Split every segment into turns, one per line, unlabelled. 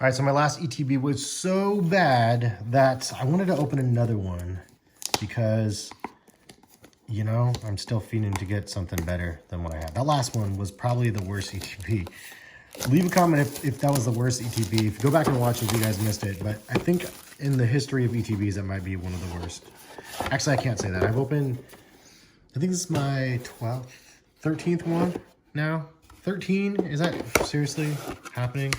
All right, so my last ETB was so bad that I wanted to open another one because, you know, I'm still feeling to get something better than what I had. That last one was probably the worst ETB. Leave a comment if that was the worst ETB. If you go back and watch it, if you guys missed it. But I think in the history of ETBs, that might be one of the worst. Actually, I can't say that. I've opened, I think this is my 12th, 13th one now. 13? Is that seriously happening?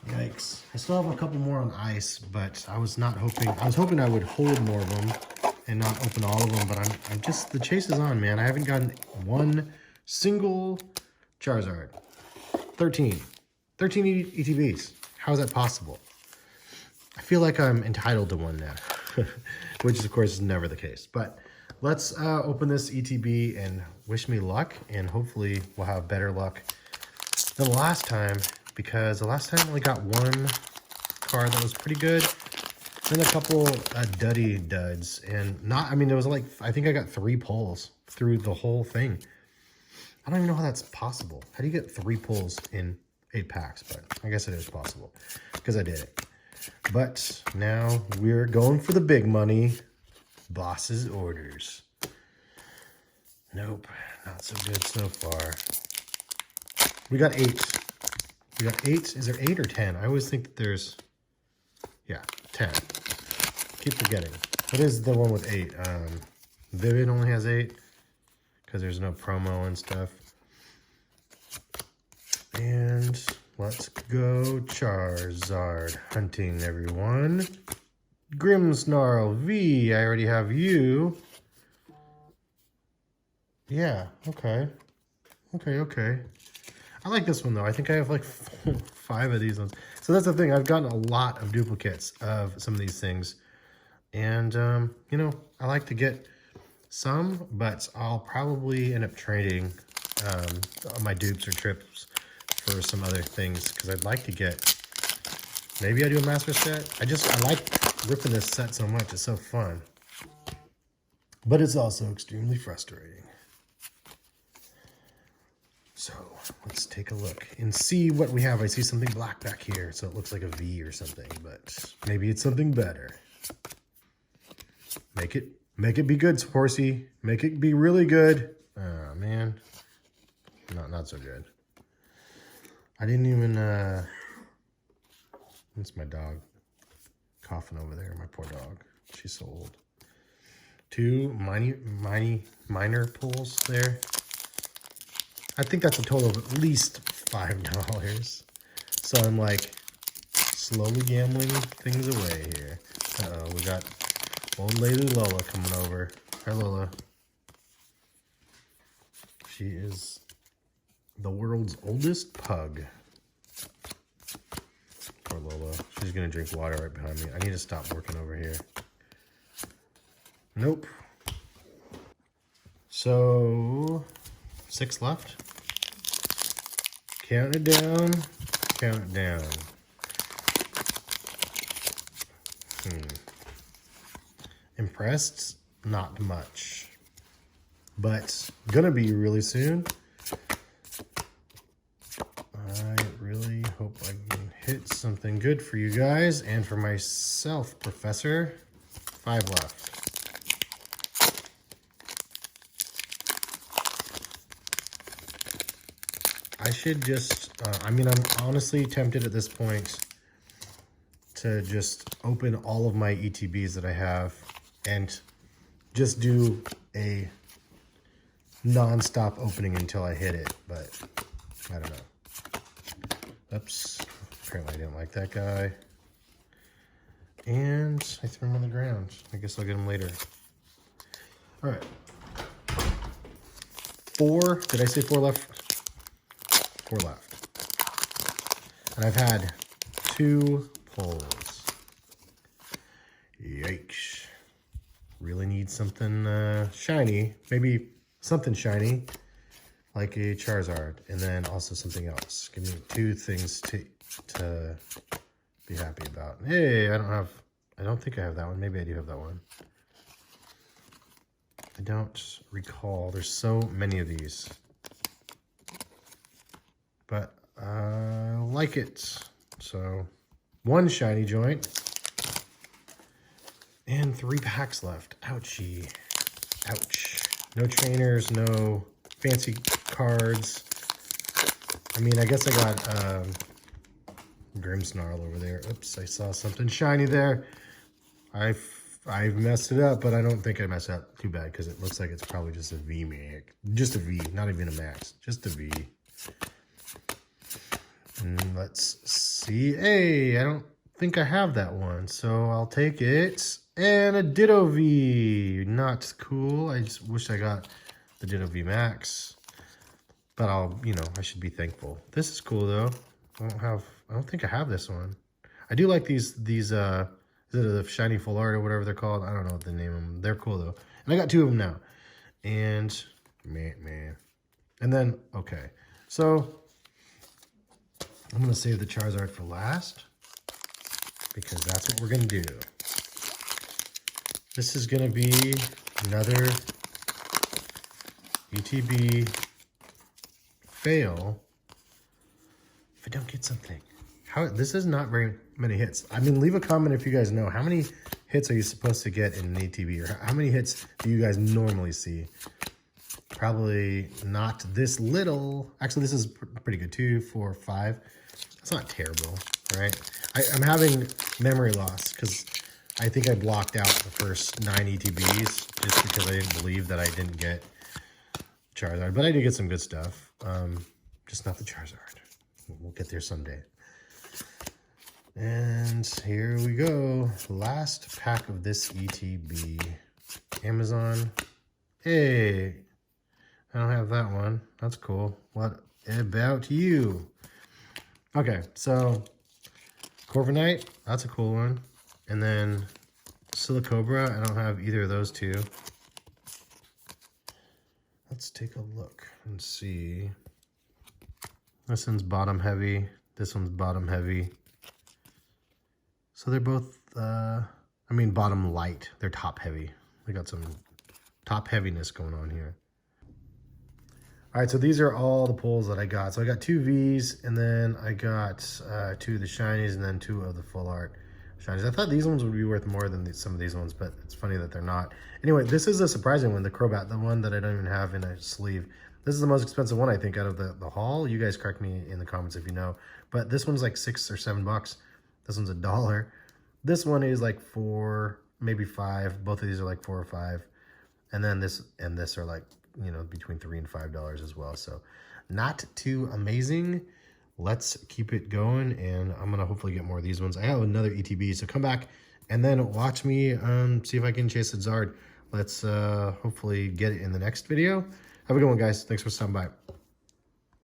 Yikes. I still have a couple more on ice, but I was hoping I would hold more of them and not open all of them, but I'm just, the chase is on, man. I haven't gotten one single Charizard. 13 ETBs. How is that possible? I feel like I'm entitled to one now, which of course is never the case. But let's open this ETB and wish me luck, and hopefully we'll have better luck than the last time, because the last time I only got one card that was pretty good, then a couple duddy duds, and not, I mean, there was like, I think I got 3 pulls through the whole thing. I don't even know how that's possible. How do you get 3 pulls in 8 packs? But I guess it is possible because I did it. But now we're going for the big money. Boss's orders. Nope, not so good so far. We got 8. We got 8. Is there 8 or 10? I always think that there's, yeah, 10. Keep forgetting. What is the one with 8? Vivid only has 8 because there's no promo and stuff. And let's go Charizard hunting, everyone. Grimmsnarl V, I already have you. Yeah, okay. Okay. I like this one, though. I think I have like 5 of these ones. So that's the thing. I've gotten a lot of duplicates of some of these things. And, you know, I like to get some, but I'll probably end up trading my dupes or trips for some other things, because I'd like to get, maybe I do a master set. I like ripping this set so much. It's so fun. But it's also extremely frustrating. So let's take a look and see what we have. I see something black back here, so it looks like a V or something, but maybe it's something better. Make it be good, Horsey. Make it be really good. Oh man, not so good. I didn't even. That's my dog coughing over there. My poor dog. She's so old. 2 minor pulls there. I think that's a total of at least $5. So I'm like slowly gambling things away here. Uh-oh, we got old lady Lola coming over. Hi, Lola. She is the world's oldest pug. Poor Lola. She's going to drink water right behind me. I need to stop working over here. Nope. So, 6 left. Count it down. Count it down. Impressed? Not much. But gonna be really soon. I really hope I can hit something good for you guys and for myself, Professor. 5 left. I should just, I mean, I'm honestly tempted at this point to just open all of my ETBs that I have and just do a non-stop opening until I hit it, but I don't know. Oops, apparently I didn't like that guy. And I threw him on the ground. I guess I'll get him later. All right. 4, did I say 4 left? 4 left. And I've had 2 pulls. Yikes. Really need something shiny. Maybe something shiny, like a Charizard. And then also something else. Give me 2 things to be happy about. Hey, I don't think I have that one. Maybe I do have that one. I don't recall. There's so many of these. But I like it. So 1 shiny joint. And 3 packs left. Ouchie. Ouch. No trainers, no fancy cards. I mean, I guess I got Grimmsnarl over there. Oops, I saw something shiny there. I've messed it up, but I don't think I messed up too bad because it looks like it's probably just a V mag. Just a V, not even a max. Just a V. And let's see. Hey, I don't think I have that one, so I'll take it. And a Ditto V. Not cool. I just wish I got the Ditto V Max. But I should be thankful. This is cool though. I don't think I have this one. I do like these is it a shiny full art or whatever they're called? I don't know what the name of them. They're cool though. And I got 2 of them now. And man. And then, okay. So I'm gonna save the Charizard for last because that's what we're gonna do. This is gonna be another ETB fail if I don't get something. This is not very many hits. I mean, leave a comment if you guys know how many hits are you supposed to get in an ETB, or how many hits do you guys normally see? Probably not this little. Actually, this is pretty good. 2, 4, 5. It's not terrible, right? I'm having memory loss because I think I blocked out the first 9 ETBs just because I didn't believe that I didn't get Charizard. But I did get some good stuff. Just not the Charizard. We'll get there someday. And here we go. Last pack of this ETB. Amazon. Hey, I don't have that one. That's cool. What about you? Okay, so Corviknight, that's a cool one. And then Silicobra, I don't have either of those 2. Let's take a look and see. This one's bottom heavy. This one's bottom heavy. So they're both, bottom light. They're top heavy. We got some top heaviness going on here. All right, so these are all the pulls that I got. So I got 2 Vs, and then I got 2 of the shinies, and then 2 of the full art shinies. I thought these ones would be worth more than some of these ones, but it's funny that they're not. Anyway, this is a surprising one, the Crobat, the one that I don't even have in a sleeve. This is the most expensive one, I think, out of the haul. You guys correct me in the comments if you know. But this one's like $6 or $7. This one's $1. This one is like 4, maybe 5. Both of these are like 4 or 5. And then this and this are like, between $3 and $5 as well. So not too amazing. Let's keep it going. And I'm going to hopefully get more of these ones. I have another ETB. So come back and then watch me see if I can chase a Zard. Let's hopefully get it in the next video. Have a good one, guys. Thanks for stopping by.